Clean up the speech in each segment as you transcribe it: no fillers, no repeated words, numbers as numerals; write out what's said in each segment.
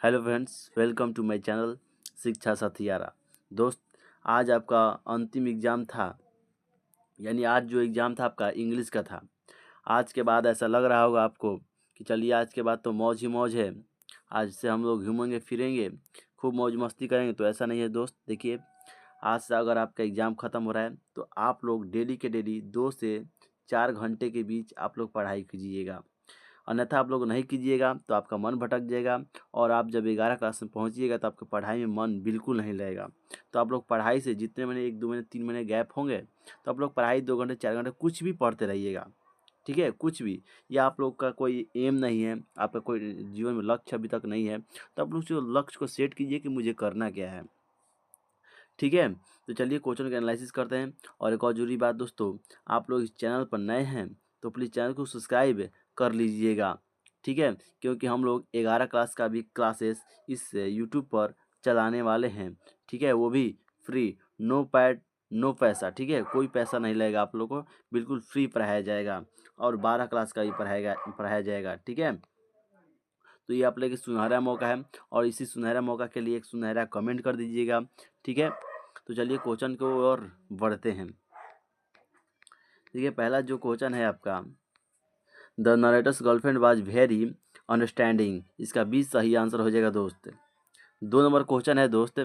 Hello friends, welcome to my channel शिक्षा साथियारा। दोस्त, आज आपका अंतिम एग्ज़ाम था। यानी आज जो एग्ज़ाम था आपका इंग्लिश का था। आज के बाद ऐसा लग रहा होगा आपको कि चलिए आज के बाद तो मौज ही मौज है। आज से हम लोग घूमेंगे फिरेंगे, खूब मौज मस्ती करेंगे। तो ऐसा नहीं है दोस्त। देखिए, आज से अगर आपका एग्ज़ाम ख़त्म हो रहा है तो आप लोग डेली के डेली 2 से 4 घंटे के बीच आप लोग पढ़ाई कीजिएगा। अन्यथा आप लोग नहीं कीजिएगा तो आपका मन भटक जाएगा और आप जब 11 क्लास में पहुंचिएगा तो आपके पढ़ाई में मन बिल्कुल नहीं लगेगा। तो आप लोग पढ़ाई से जितने महीने 1 2 महीने 3 महीने गैप होंगे तो आप लोग पढ़ाई 2 घंटे 4 घंटे कुछ भी पढ़ते रहिएगा। ठीक है, कुछ भी। या आप लोग का कोई एम नहीं है, आपका कोई जीवन में लक्ष्य अभी तक नहीं है, तो आप लोग जो लक्ष्य को सेट कीजिए कि मुझे करना क्या है। ठीक है, तो चलिए क्वेश्चन का एनालिसिस करते हैं। और एक और जरूरी बात दोस्तों, आप लोग इस चैनल पर नए हैं तो प्लीज़ चैनल को सब्सक्राइब कर लीजिएगा। ठीक है, क्योंकि हम लोग 11 क्लास का भी क्लासेस इस यूट्यूब पर चलाने वाले हैं। ठीक है, वो भी फ्री, नो पैड नो पैसा। ठीक है, कोई पैसा नहीं लगेगा आप लोगों को, बिल्कुल फ्री पढ़ाया जाएगा। और 12 क्लास का भी पढ़ाया जाएगा। ठीक है, तो ये आप लोग के सुनहरा मौका है और इसी सुनहरा मौका के लिए एक सुनहरा कमेंट कर दीजिएगा। ठीक है, तो चलिए क्वेश्चन की ओर बढ़ते हैं। देखिए, पहला जो क्वेश्चन है आपका, the narrator's girlfriend was very understanding. इसका 20 सही आंसर हो जाएगा दोस्त। 2 नंबर क्वेश्चन है दोस्त,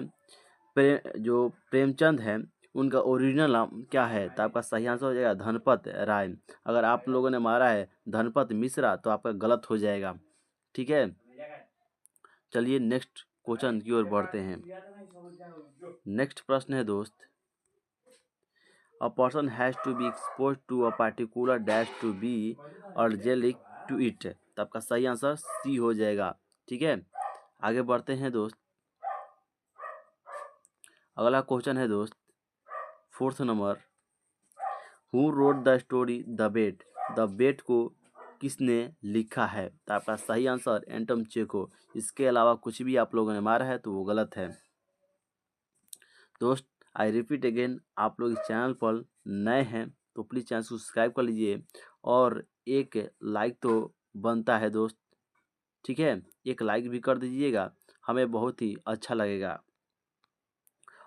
जो प्रेमचंद है उनका ओरिजिनल नाम क्या है? तो आपका सही आंसर हो जाएगा धनपत राय। अगर आप लोगों ने मारा है धनपत मिश्रा तो आपका गलत हो जाएगा। ठीक है, चलिए नेक्स्ट क्वेश्चन की ओर बढ़ते हैं। नेक्स्ट प्रश्न है दोस्त, a person has to be exposed to a particular dash to be allergic to it। तो आपका सही आंसर सी हो जाएगा। ठीक है, आगे बढ़ते हैं दोस्त। अगला क्वेश्चन है दोस्त, 4th number, who wrote the story the bet. The bet को किसने लिखा है? तो आपका सही आंसर एंटम चेको। इसके अलावा कुछ भी आप लोगों ने मारा है तो वो गलत है दोस्त। आई रिपीट अगेन, आप लोग इस चैनल पर नए हैं तो प्लीज़ चैनल को सब्सक्राइब कर लीजिए और एक लाइक तो बनता है दोस्त। ठीक है, एक लाइक भी कर दीजिएगा, हमें बहुत ही अच्छा लगेगा।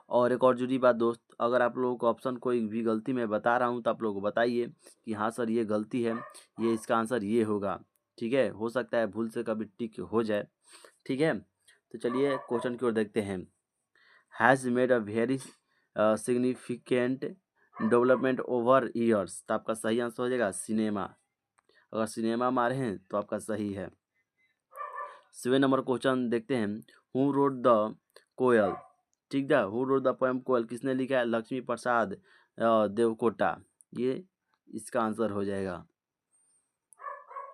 और एक और जुड़ी बात दोस्त, अगर आप लोगों को ऑप्शन कोई भी गलती मैं बता रहा हूँ तो आप लोगों को बताइए कि हाँ सर ये गलती है, ये इसका आंसर ये होगा। ठीक है, हो सकता है भूल से कभी टिक हो जाए। ठीक है, तो चलिए क्वेश्चन की ओर देखते हैं। Has made a very significant development over years. तो आपका सही आंसर हो जाएगा सिनेमा। अगर सिनेमा मारे हैं तो आपका सही है। 7 नंबर क्वेश्चन देखते हैं, हु रोड द कोयल। ठीक है, हु रोड द पोएम कोयल किसने लिखा है? लक्ष्मी प्रसाद देवकोटा। ये इसका आंसर हो जाएगा।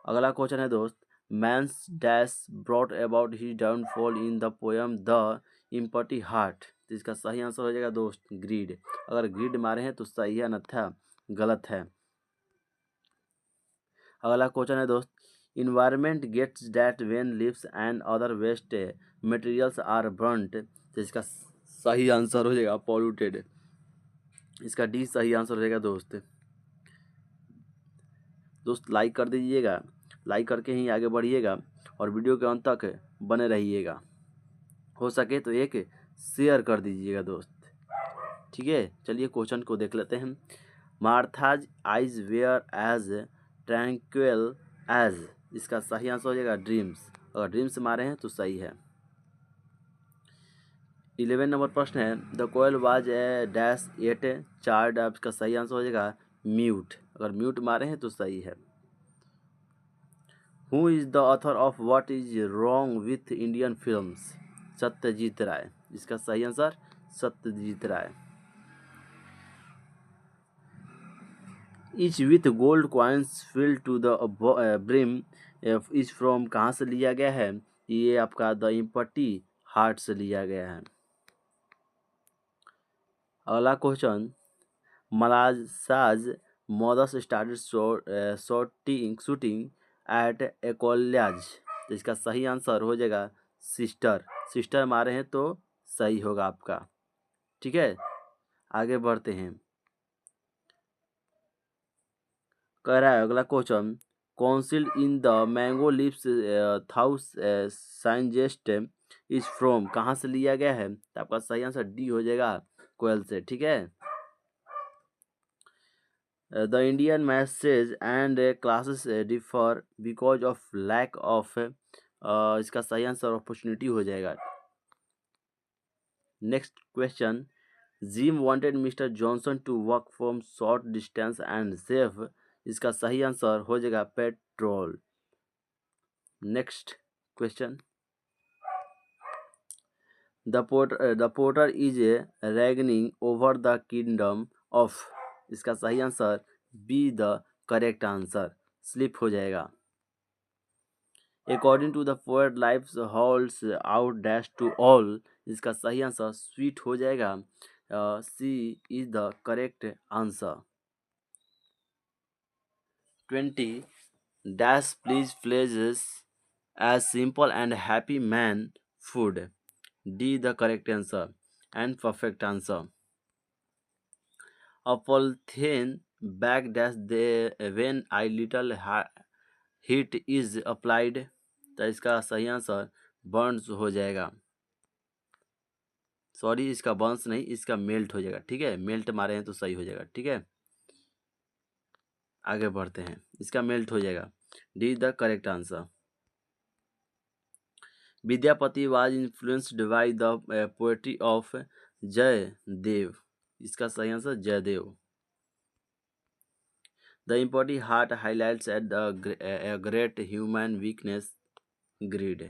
अगला क्वेश्चन है दोस्त, man's dash brought about his downfall in the poem the empty heart. तो इसका सही आंसर हो जाएगा दोस्त ग्रीड। अगर ग्रीड मारे हैं तो सही है, अन्यथा गलत है। अगला क्वेश्चन है दोस्त, environment gets that when leaves and other waste materials are burnt. तो इसका सही आंसर हो जाएगा पॉल्यूटेड। इसका डी सही आंसर हो जाएगा दोस्त। लाइक कर दीजिएगा, लाइक करके ही आगे बढ़िएगा और वीडियो के अंत तक बने रहिएगा। हो सके तो एक शेयर कर दीजिएगा दोस्त। ठीक है, चलिए क्वेश्चन को देख लेते हैं। Martha's eyes were as tranquil as. इसका सही आंसर हो जाएगा ड्रीम्स। अगर ड्रीम्स मारे हैं तो सही है। 11 नंबर प्रश्न है, the koel was a dash at chard. आपका सही आंसर हो जाएगा म्यूट। अगर म्यूट मारे हैं तो सही है। Who is the author of what is wrong with Indian films. Satyajit Ray. इसका सही answer Satyajit Ray. Each with gold coins fill to the brim is from. कहाँ से लिया गया है? ये आपका द इम्पटी हार्ट से लिया गया है। अगला क्वेश्चन, मलासाज मॉडस started shooting at a college. तो इसका सही आंसर हो जाएगा सिस्टर। सिस्टर मारे हैं तो सही होगा आपका। ठीक है, आगे बढ़ते हैं। कह रहा है अगला question, council in the mango lips थाउस साइंजेस्ट इज फ्रॉम कहाँ से लिया गया है, तो आपका सही आंसर डी हो जाएगा, कोयल से। ठीक है। The Indian message and classes differ because of lack of, इसका सही आंसर अपॉर्चुनिटी हो जाएगा। Next question, Jim wanted Mister Johnson to work from short distance and save, इसका सही आंसर हो जाएगा petrol. Next question, the porter is reigning over the kingdom of, इसका सही आंसर B the correct answer, slip हो जाएगा। According to the poet life holds out dash to all, इसका सही आंसर स्वीट हो जाएगा, C is the correct answer. 20 dash please pledges as simple and happy man food, D the correct answer and perfect answer. A polythene bag dash they when I little heat is applied, तो इसका सही answer Burns हो जाएगा। Sorry, इसका Burns नहीं, इसका melt हो जाएगा। ठीक है, मेल्ट मारे हैं तो सही हो जाएगा। ठीक है, आगे बढ़ते हैं, इसका मेल्ट हो जाएगा, D the correct answer. Vidyapati was influenced by the poetry of Jayadev, इसका सही answer Jayadev. The empty heart highlights at a great human weakness, greed.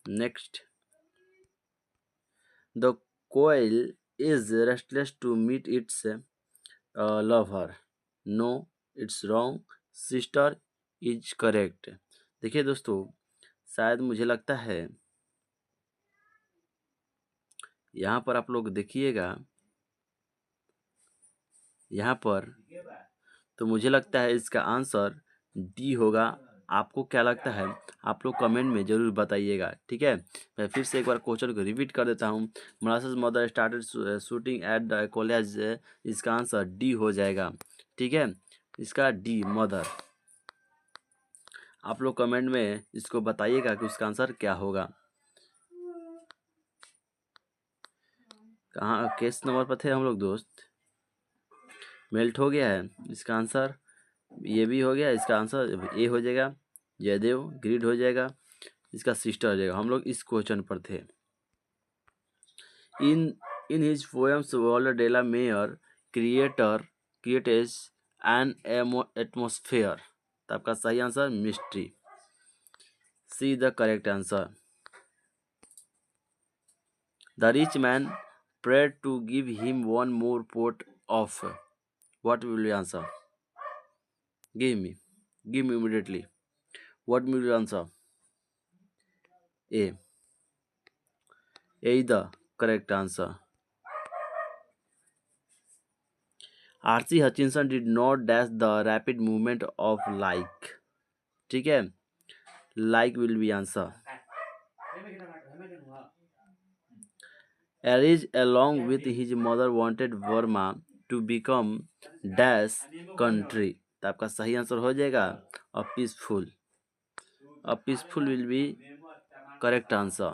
Next, the quail is restless to meet its lover. No, it's wrong. Sister is correct. देखिए दोस्तों, शायद मुझे लगता है यहाँ पर आप लोग देखिएगा, यहाँ पर तो मुझे लगता है इसका आंसर डी होगा। आपको क्या लगता है, आप लोग कमेंट में जरूर बताइएगा। ठीक है, मैं फिर से एक बार क्वेश्चन को रिपीट कर देता हूँ। मोनासिस mother started shooting at the college, इसका आंसर डी हो जाएगा। ठीक है, इसका डी मदर। आप लोग कमेंट में इसको बताइएगा कि उसका आंसर क्या होगा। कहाँ केस नंबर पर थे हम लोग दोस्त? मेल्ट हो गया है, इसका आंसर ये भी हो गया, इसका आंसर ए हो जाएगा, जयदेव। ग्रीड हो जाएगा, इसका सिस्टर हो जाएगा। हम लोग इस क्वेश्चन पर थे। In his poems Walter de la Mare creates an atmosphere, तो आपका सही answer mystery, C the correct answer. The rich man prayed to give him one more pot of, what will you answer? Give me immediately, what will you answer? A is the correct answer. R.C. Hutchinson did not dash the rapid movement of like. ठीक है, like will be answer. Aries along with his mother wanted Burma to become dash country, तो आपका सही answer हो जाएगा a peaceful. A peaceful will be correct answer.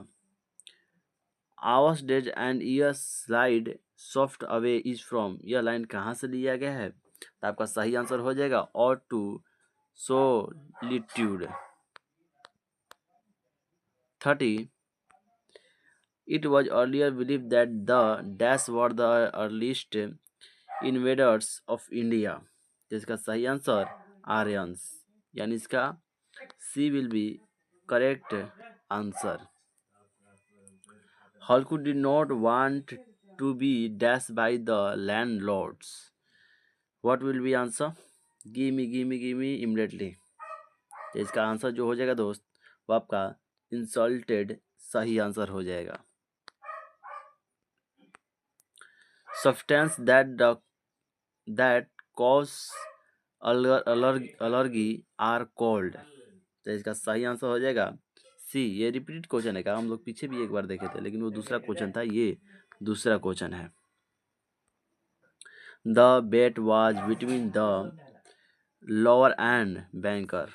Hours days and years slide soft away is from, यह line कहाँ से लिया गया है, तो आपका सही आंसर हो जाएगा और to solitude. 30. It was earlier believed that the dash were the earliest invaders of India, जिसका सही आंसर आर्यंस, यानी इसका C will be correct answer. Halku did not want to be dashed by the landlords. What will be answer? Give me immediately. तो इसका answer जो हो जाएगा दोस्त, वो आपका इंसल्टेड सही आंसर हो जाएगा। Substance that cause allergy are called, तो इसका सही आंसर हो जाएगा सी। ये रिपीट क्वेश्चन है क्या? हम लोग पीछे भी एक बार देखे थे, लेकिन वो दूसरा क्वेश्चन था, ये दूसरा क्वेश्चन है। The bet was between the lower and banker.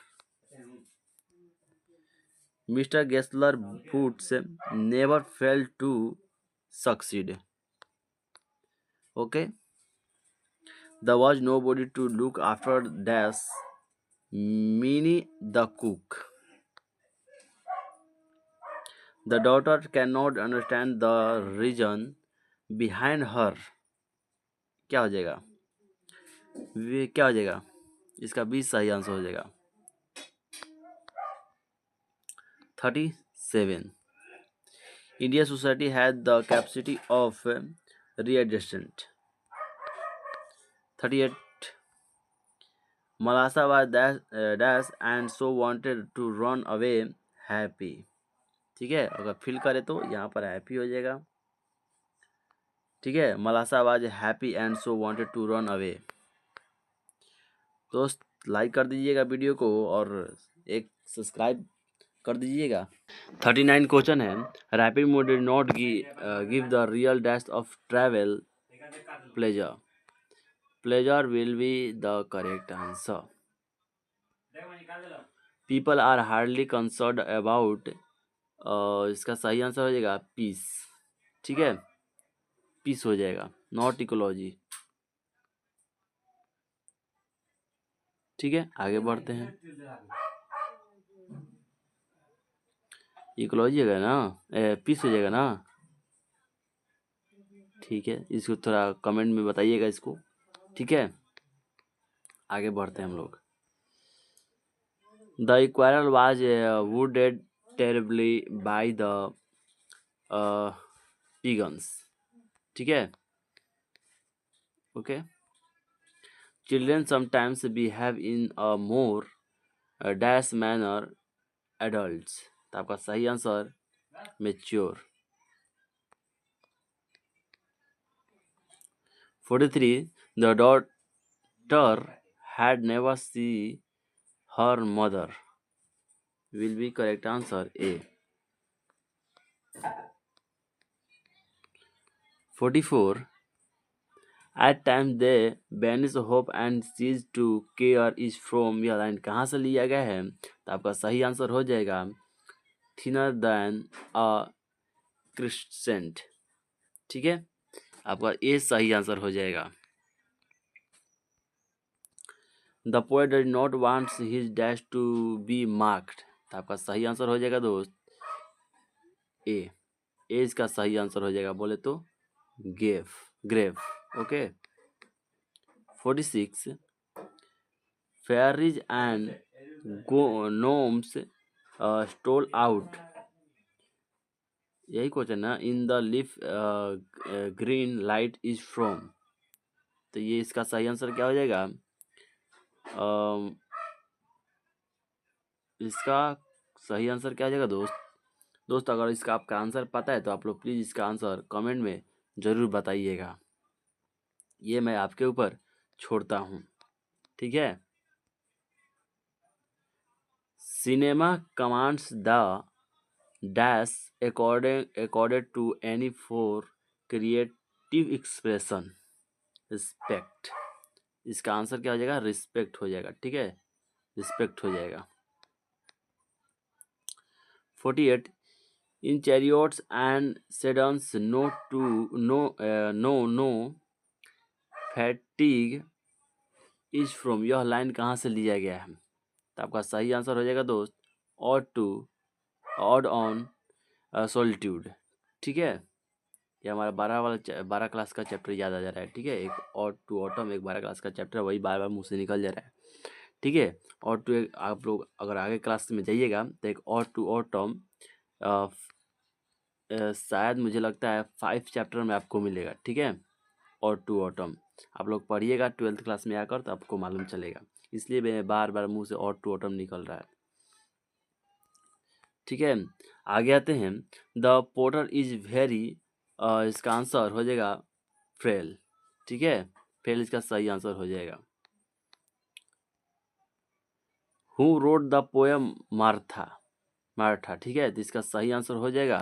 Mister Gessler boots never fail to succeed. Okay. There was nobody to look after dash Minnie the cook. The daughter cannot understand the reason behind her. क्या हो जाएगा? क्या हो जाएगा? इसका 20 सही answer हो जाएगा. 37. Indian society had the capacity of readjustment. 38. Malasa was dash and so wanted to run away happy. ठीक है, अगर फिल करे तो यहाँ पर हैप्पी हो जाएगा. ठीक है, मलासा was happy and so wanted to run away. दोस्त लाइक कर दीजिएगा वीडियो को और एक सब्सक्राइब कर दीजिएगा. 39 क्वेश्चन है. Rapid mode did not give the real dash of travel pleasure. Pleasure will be the correct answer. People are hardly concerned about. इसका सही आंसर हो जाएगा पीस. ठीक है, पीस हो जाएगा, नॉट इकोलॉजी. ठीक है, आगे बढ़ते हैं. इकोलॉजी हो गया ना, पीस हो जाएगा ना. ठीक है, इसको थोड़ा कमेंट में बताइएगा इसको. ठीक है, आगे बढ़ते हैं हम लोग. The squirrel was wounded terribly by the pigeons. ठीक है, okay. Children sometimes behave in a more dash manner adults. तो आपका सही answer mature. 43. The daughter had never seen her mother. Will be correct answer A. 44. At times they banish hope and cease to care is from. यह line कहाँ से लिया गया है? तो आपका सही आंसर हो जाएगा thinner than a crescent. ठीक है, आपका ए सही आंसर हो जाएगा. The poet does not want his dash to be marked. तो आपका सही आंसर हो जाएगा दोस्त ए. ए इसका सही आंसर हो जाएगा बोले तो grave. Okay. 46. Fairies and gnomes stole out. यही क्वेश्चन ना. In the leaf green light is from. तो ये इसका सही आंसर क्या हो जाएगा? इसका सही आंसर क्या हो जाएगा दोस्त अगर इसका आपका आंसर पता है तो आप लोग प्लीज़ इसका आंसर कमेंट में ज़रूर बताइएगा. ये मैं आपके ऊपर छोड़ता हूँ. ठीक है. Cinema commands the dash accorded to any for creative expression. Respect. इसका आंसर क्या हो जाएगा? रिस्पेक्ट हो जाएगा. ठीक है, रिस्पेक्ट हो जाएगा. 48. In chariots and sedans no fatigue is from. यह लाइन कहाँ से लिया गया है? तो आपका सही आंसर हो जाएगा दोस्त ऑड ऑन सॉलिट्यूड. ठीक है, ये हमारा 12 क्लास का चैप्टर याद आ जा रहा है. ठीक है, एक ऑड टू ऑटम, एक 12 क्लास का चैप्टर, वही बार बार मुँह से निकल जा रहा है. ठीक है, ऑड टू आप लोग अगर आगे क्लास में जाइएगा तो एक ऑड टू ऑटम शायद मुझे लगता है 5 चैप्टर में आपको मिलेगा. ठीक है, ऑड टू ऑटम आप लोग पढ़िएगा 12th क्लास में आकर तो आपको मालूम चलेगा. इसलिए मैं बार बार मुंह से ऑड टू ऑटम निकल रहा है. ठीक है, आगे आते हैं. The porter is very. इसका आंसर हो जाएगा फ्रेल. ठीक है, फ्रेल इसका सही आंसर हो जाएगा. Who wrote the poem Martha. ठीक है, तो इसका सही आंसर हो जाएगा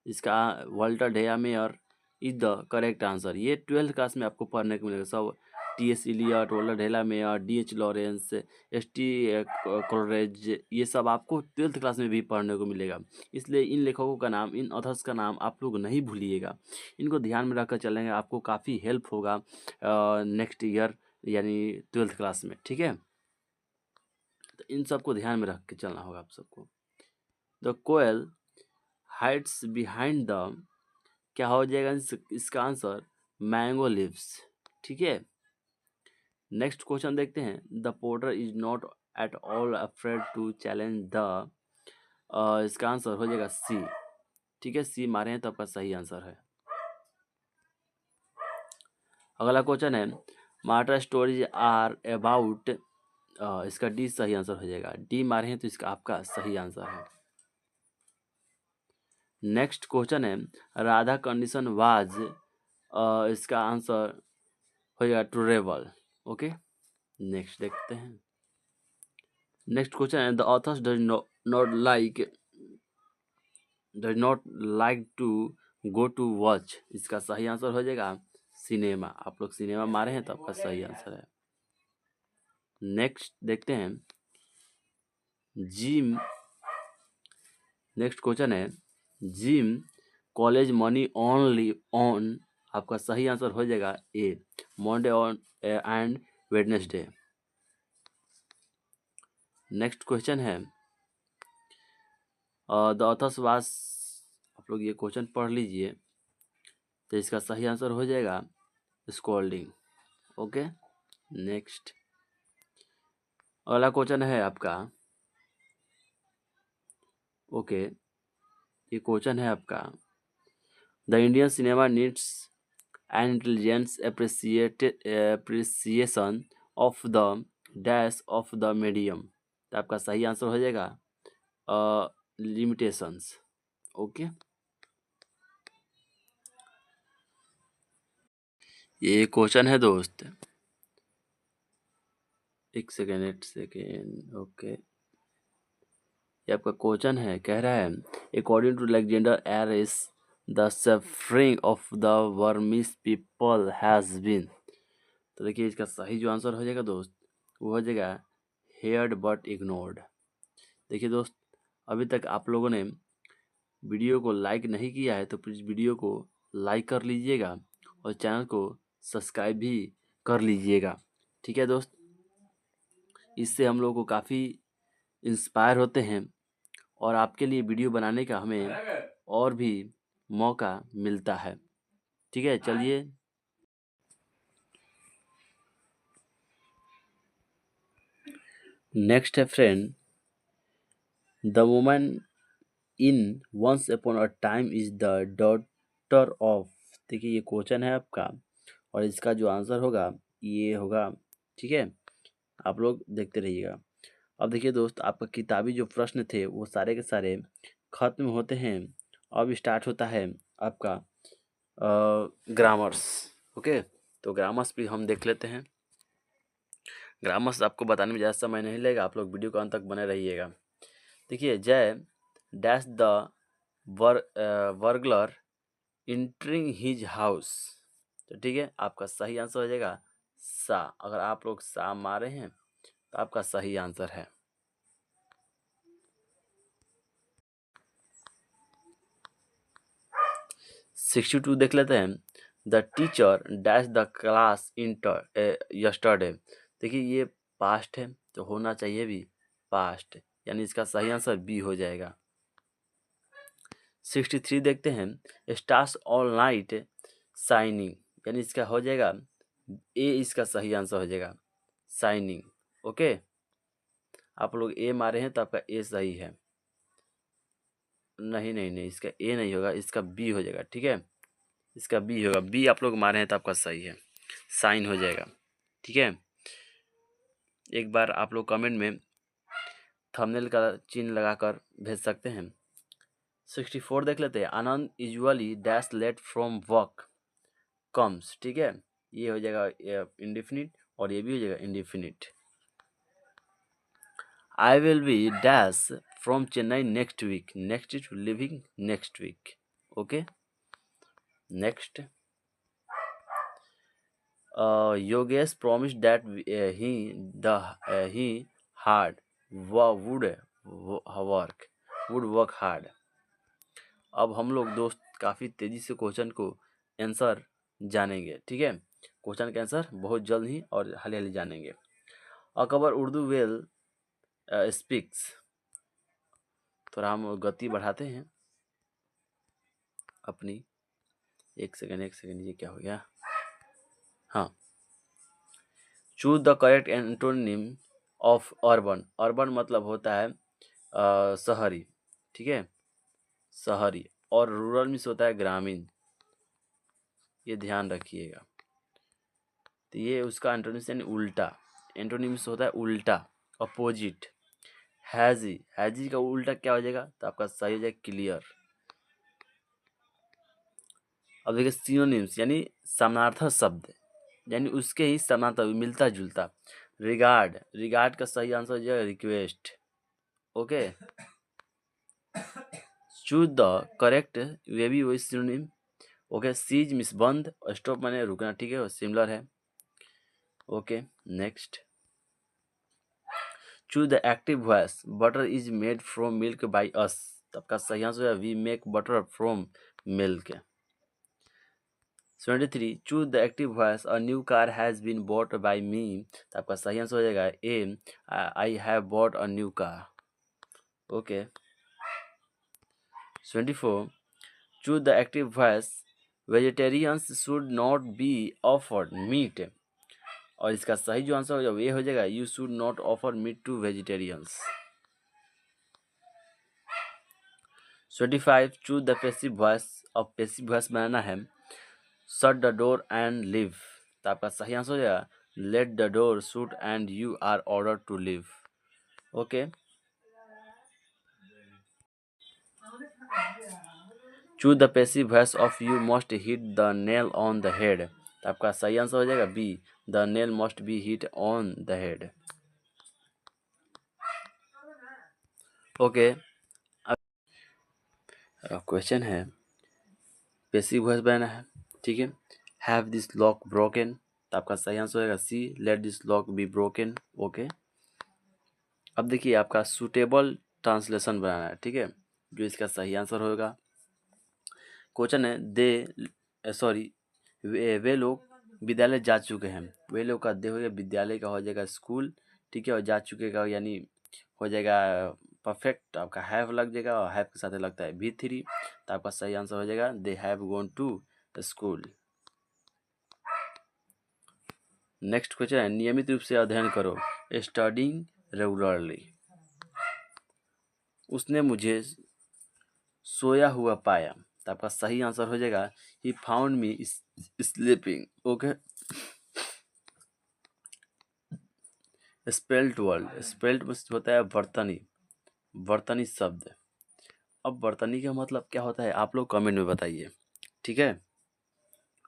इसका Walter de la Mare is the correct answer. ये 12th क्लास में आपको पढ़ने को मिलेगा. सब टी.एस. इलियट, वॉलर de la Mare, D H. Lawrence, S T. Coleridge, ये सब आपको 12th क्लास में भी पढ़ने को मिलेगा। इसलिए इन लेखकों का नाम, इन ऑथर्स का नाम आप लोग नहीं भूलिएगा। इनको ध्यान में रखकर चलेंगे, आपको काफ़ी हेल्प होगा नेक्स्ट ईयर यानी 12th क्लास में, ठीक है। तो इन सबको ध्यान में रख के चलना होगा आप सबको। The koel hides behind the, क्या हो जाएगा इसका आंसर, मैंगो लीव्स, ठीक है। नेक्स्ट क्वेश्चन देखते हैं। The porter is not at all afraid to challenge the, इसका आंसर हो जाएगा सी, ठीक है। सी मारे हैं तो आपका सही आंसर है। अगला क्वेश्चन है मार्टा स्टोरीज आर अबाउट, इसका डी सही आंसर हो जाएगा। डी मारे हैं तो इसका आपका सही आंसर है। नेक्स्ट क्वेश्चन है राधा कंडीशन वाज, इसका आंसर हो जाएगा टू रेबल, ओके। नेक्स्ट देखते हैं। नेक्स्ट क्वेश्चन है the authors does not like to go to watch, इसका सही आंसर हो जाएगा सिनेमा। आप लोग सिनेमा मारे हैं तो आपका सही आंसर है। नेक्स्ट देखते हैं जिम, नेक्स्ट क्वेश्चन है Jim college money only on, आपका सही आंसर हो जाएगा A, Monday on and Wednesday. Next question है द ऑथर्स वाज, आप लोग ये क्वेश्चन पढ़ लीजिए तो इसका सही आंसर हो जाएगा स्कोल्डिंग, ओके। नेक्स्ट अगला क्वेश्चन है आपका, ओके, ये क्वेश्चन है आपका the Indian cinema needs an intelligence appreciation of the dash of the medium, तो आपका सही आंसर हो जाएगा लिमिटेशंस, ओके। ये क्वेश्चन है दोस्त, एक सेकेंड, ओके। ये आपका क्वेश्चन है, कह रहा है according to Alexander Aris the suffering of the Burmese people has been, तो देखिए इसका सही जो आंसर हो जाएगा दोस्त वो हो जाएगा हेयर्ड बट इग्नोर्ड। देखिए दोस्त, अभी तक आप लोगों ने वीडियो को लाइक नहीं किया है तो प्लीज़ वीडियो को लाइक कर लीजिएगा और चैनल को सब्सक्राइब भी कर लीजिएगा, ठीक है दोस्त। इससे हम लोग को काफ़ी इंस्पायर होते हैं और आपके लिए वीडियो बनाने का हमें और भी मौका मिलता है, ठीक है। चलिए नेक्स्ट है friend, the woman in once upon a time is the daughter of, देखिए ये क्वेश्चन है आपका और इसका जो आंसर होगा ये होगा, ठीक है। आप लोग देखते रहिएगा। अब देखिए दोस्त, आपका किताबी जो प्रश्न थे वो सारे के सारे खत्म होते हैं। अब स्टार्ट होता है आपका ग्रामर्स, ओके। तो ग्रामर्स भी हम देख लेते हैं। ग्रामर्स आपको बताने में ज़्यादा समय नहीं लगेगा, आप लोग वीडियो को अंत तक बने रहिएगा। देखिए जय dash the burglar entering his house, तो ठीक है आपका सही आंसर हो जाएगा सा। अगर आप लोग सा मारे हैं तो आपका सही आंसर है। सिक्सटी टू देख लेते हैं। The teacher dash the class inter yesterday, देखिए ये पास्ट है तो होना चाहिए भी पास्ट, यानी इसका सही आंसर बी हो जाएगा। 63 देखते हैं। स्टार्स ऑल नाइट शाइनिंग, यानी इसका हो जाएगा ए, इसका सही आंसर हो जाएगा शाइनिंग, ओके। आप लोग ए मारे हैं तो आपका ए सही है। नहीं, इसका ए नहीं होगा, इसका बी हो जाएगा, ठीक है। इसका बी होगा, बी आप लोग मारे हैं तो आपका सही है, साइन हो जाएगा, ठीक है। एक बार आप लोग कमेंट में थंबनेल का चिन्ह लगाकर भेज सकते हैं। 64 देख लेते हैं। Anand usually dash late from work comes, ठीक है। ये हो जाएगा इंडिफिनिट और ये भी हो जाएगा indefinite. I will be dash from Chennai next week, next is living next week, okay. Next Yogesh promised that he hard would work hard. अब हम लोग दोस्त काफ़ी तेज़ी से क्वेश्चन को आंसर जानेंगे, ठीक है। क्वेश्चन का आंसर बहुत जल्द ही और हाल ही जानेंगे। Akbar Urdu well speaks. थोड़ा हम गति बढ़ाते हैं अपनी। एक सेकेंड, ये क्या हो गया। हाँ, choose the correct antonym of urban. Urban मतलब होता है शहरी, ठीक है, शहरी। और रूरल मीन्स होता है ग्रामीण, ये ध्यान रखिएगा। तो ये उसका एंटोनिम्स यानी उल्टा। एंटोनिम्स होता है उल्टा, अपोजिट। हैजी, हैजी का उल्टा क्या हो जाएगा, तो आपका सही हो जाएगा क्लियर। अब देखिए सिनोनिम्स यानी समानार्थक शब्द, यानी उसके ही समानार्थक मिलता जुलता। रिगार्ड, रिगार्ड का सही आंसर हो जाएगा request. Okay, choose the correct, वे भी वही सिनोनिम। ओके, सीज मिस बंद, स्टॉप माने रुकना, ठीक है, वो सिमिलर है। Okay, next, choose the active voice. Butter is made from milk by us. तो आपका सही आंसर है we make butter from milk. 73, choose the active voice a new car has been bought by me. तो आपका सही answer हो जाएगा A, I have bought a new car. Okay, 24, choose the active voice vegetarians should not be offered meat. और इसका सही जो answer हो जाएगा ये हो जाएगा you should not offer meat to vegetarians. 25, choose the passive voice. अब पैसिव वॉइस बनाना है shut the door and leave. तो आपका सही आंसर हो जाएगा let the door shut and you are order to leave. Okay, choose the passive voice of you must hit the nail on the head. तो आपका सही आंसर हो जाएगा B, the nail must be hit on the head. Okay, question है passive voice बनाना है, ठीक है। Have this lock broken. तो आपका सही आंसर होगा C, let this lock be broken. Okay, अब देखिए आपका सूटेबल ट्रांसलेशन बनाना है, ठीक है, जो इसका सही आंसर होगा। क्वेश्चन है वे लोग विद्यालय जा चुके हैं। वे लोग का दे हो गया विद्यालय का हो जाएगा स्कूल, ठीक है, और जा चुके का यानी हो जाएगा परफेक्ट। आपका हैव लग जाएगा और हैव के साथ लगता है V3। तो आपका सही आंसर हो जाएगा they have gone to school. Next question है नियमित रूप से अध्ययन करो। Studying regularly. उसने मुझे सोया हुआ पाया। तो आपका सही आंसर हो जाएगा he found me sleeping. Okay, spelt word, spelt में होता है बर्तनी, बर्तनी शब्द। अब बर्तनी का मतलब क्या होता है आप लोग कमेंट में बताइए, ठीक है।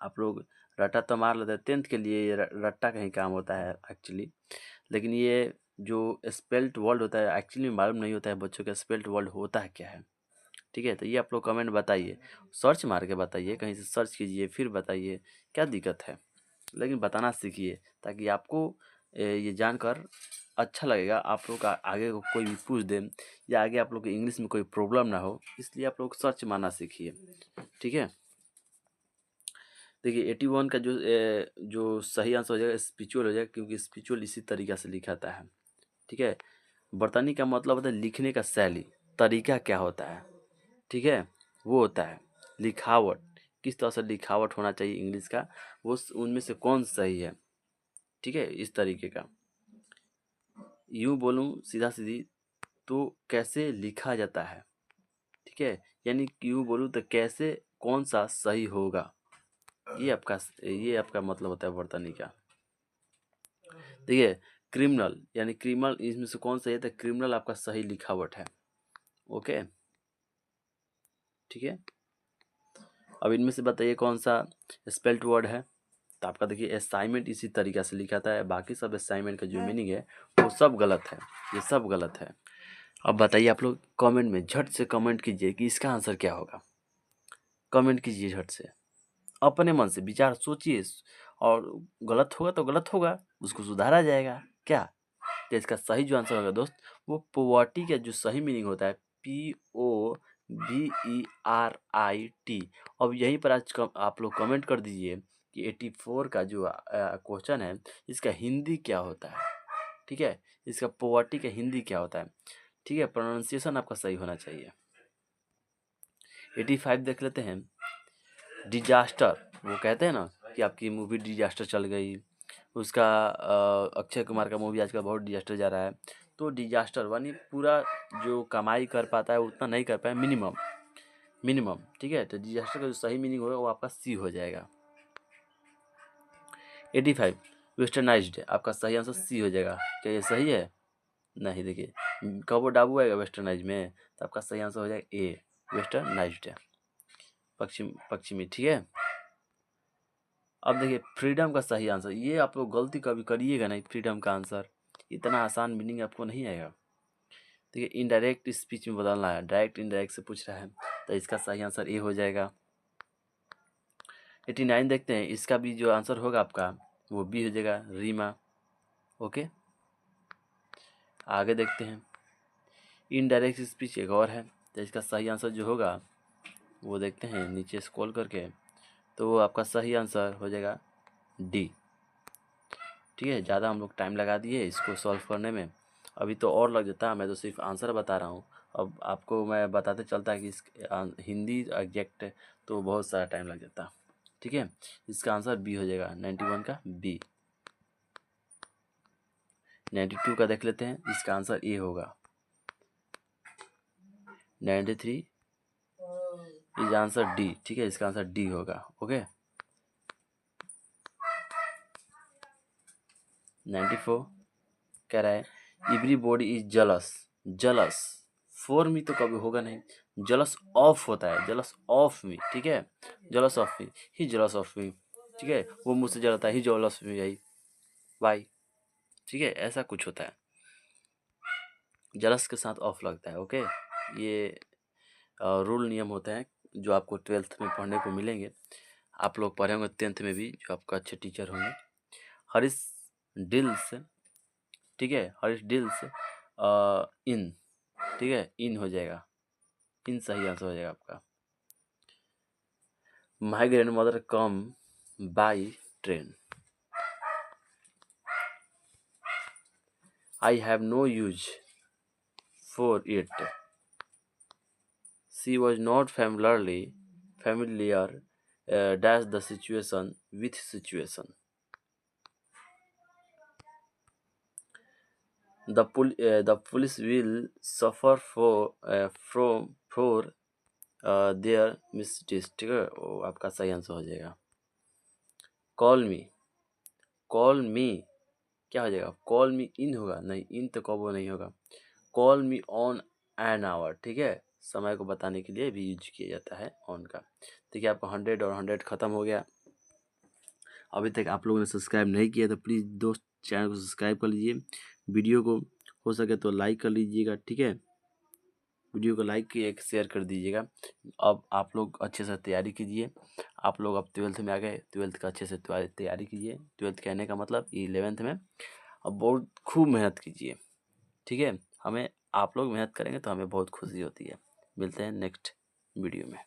आप लोग रट्टा तो मार लेते हैं, 10th के लिए ये रट्टा का ही काम होता है एक्चुअली, लेकिन ये जो स्पेल्ट वर्ड होता है एक्चुअली मालूम नहीं होता है बच्चों का स्पेल्ट वर्ड होता है क्या है, ठीक है। तो ये आप लोग कमेंट बताइए, सर्च मार के बताइए, कहीं से सर्च कीजिए फिर बताइए क्या दिक्कत है, लेकिन बताना सीखिए ताकि आपको ये जानकर अच्छा लगेगा। आप लोग का आगे को कोई भी पूछ दे या आगे आप लोग को इंग्लिश में कोई प्रॉब्लम ना हो, इसलिए आप लोग सर्च मारना सीखिए, ठीक है। देखिए 81 का जो सही आंसर हो जाएगा स्पिरिचुअल हो जाएगा, क्योंकि स्पिरिचुअल इसी तरीका से लिखाता है, ठीक है। बर्तनी का मतलब होता है लिखने का शैली, तरीका क्या होता है, ठीक है, वो होता है लिखावट, किस तरह से लिखावट होना चाहिए इंग्लिश का, वो उनमें से कौन सही है, ठीक है, इस तरीके का। यूँ बोलूँ सीधा सीधी तो कैसे लिखा जाता है, ठीक है, यानी यूँ बोलूँ तो कैसे कौन सा सही होगा, ये आपका मतलब होता है बर्तनी का। देखिए क्रिमिनल, यानी क्रिमिनल इसमें से कौन सही है, तो क्रिमिनल आपका सही लिखावट है। ओके, ठीक है। अब इनमें से बताइए कौन सा स्पेल्ट वर्ड है। तो आपका देखिए असाइनमेंट इसी तरीका से लिखाता है, बाकी सब असाइनमेंट का जो मीनिंग है वो सब गलत है, ये सब गलत है। अब बताइए आप लोग कमेंट में झट से कमेंट कीजिए कि इसका आंसर क्या होगा, कमेंट कीजिए झट से। अपने मन से विचार सोचिए, और गलत होगा तो गलत होगा, उसको सुधारा जाएगा। क्या? तो इसका सही जो आंसर होगा दोस्त, वो पोवर्टी का जो सही मीनिंग होता है POVERIT। अब यहीं पर आज आप लोग कमेंट कर दीजिए कि 84 का जो क्वेश्चन है, इसका हिंदी क्या होता है। ठीक है, इसका पोवर्टी का हिंदी क्या होता है। ठीक है, प्रोनाउंसिएशन आपका सही होना चाहिए। 85 देख लेते हैं। डिजास्टर, वो कहते हैं ना कि आपकी मूवी डिजास्टर चल गई, उसका अक्षय कुमार का मूवी आजकल बहुत डिजास्टर जा रहा है। तो डिजास्टर यानी पूरा जो कमाई कर पाता है उतना नहीं कर पाया, मिनिमम मिनिमम। ठीक है, तो डिजास्टर का जो सही मीनिंग होगा वो आपका सी हो जाएगा। 85 वेस्टर्नाइज्ड, आपका सही आंसर सी हो जाएगा। क्या ये सही है? नहीं, देखिए कबो डाबू आएगा वेस्टर्नाइज में, तो आपका सही आंसर हो जाएगा ए, वेस्टर्नाइज्ड, पश्चिमी। ठीक है, अब देखिए फ्रीडम का सही आंसर, ये आप लोग गलती कभी करिएगा नहीं, फ्रीडम का आंसर इतना आसान मीनिंग आपको नहीं आएगा। देखिए इनडायरेक्ट स्पीच में बदलना है, डायरेक्ट इनडायरेक्ट से पूछ रहा है, तो इसका सही आंसर ए हो जाएगा। 89 देखते हैं, इसका भी जो आंसर होगा आपका वो बी हो जाएगा, रीमा। ओके, आगे देखते हैं। इनडायरेक्ट स्पीच एक और है, तो इसका सही आंसर जो होगा वो देखते हैं नीचे स्क्रॉल करके, तो वो आपका सही आंसर हो जाएगा डी। ठीक है, ज़्यादा हम लोग टाइम लगा दिए इसको सॉल्व करने में, अभी तो और लग जाता, मैं तो सिर्फ आंसर बता रहा हूँ। अब आपको मैं बताते चलता है कि इस हिंदी एग्जैक्ट तो बहुत सारा टाइम लग जाता। ठीक है, इसका आंसर बी हो जाएगा, 91 का बी। 92 का देख लेते हैं, इसका आंसर ए होगा। 93 इज आंसर डी। ठीक है, इसका आंसर डी होगा। ओके, 94 कह रहा है everybody is jealous. Jealous for me तो कभी होगा नहीं, जलस ऑफ होता है, जलस ऑफ मी। ठीक है, jealous of me, he jealous of me. ठीक है, वो मुझसे जलता है, ही जलस मी भाई बाई। ठीक है, ऐसा कुछ होता है, जलस के साथ ऑफ लगता है। ओके, ये रूल नियम होते हैं जो आपको 12th में पढ़ने को मिलेंगे। आप लोग पढ़े होंगे 10th में भी, जो आपका अच्छे टीचर होंगे। हरीश डिल्स, ठीक है, हरीश डिल्स इन। ठीक है, इन हो जाएगा, इन सही आंसर हो जाएगा आपका। My grandmother come by train, I have no use for it, she was not familiar dash the situation with situation, the police will suffer for their misdeeds। ठीक है, वो आपका सही आंसर हो जाएगा। कॉल मी, कॉल मी क्या हो जाएगा, कॉल मी इन होगा, नहीं इन तो कब नहीं होगा, call me on an hour. ठीक है, समय को बताने के लिए भी यूज किया जाता है ऑन का। देखिए आपका 100 और 100 ख़त्म हो गया। अभी तक आप लोगों ने सब्सक्राइब नहीं किया तो प्लीज़ दोस्त चैनल को सब्सक्राइब कर लीजिए, वीडियो को हो सके तो लाइक कर लीजिएगा। ठीक है, वीडियो को लाइक किए, शेयर कर दीजिएगा। अब आप लोग अच्छे से तैयारी कीजिए, आप लोग अब 12th में आ गए, 12th का अच्छे से तैयारी कीजिए। 12th कहने का मतलब 11th में अब बहुत खूब मेहनत कीजिए। ठीक है, हमें आप लोग मेहनत करेंगे तो हमें बहुत खुशी होती है। मिलते हैं नेक्स्ट वीडियो में।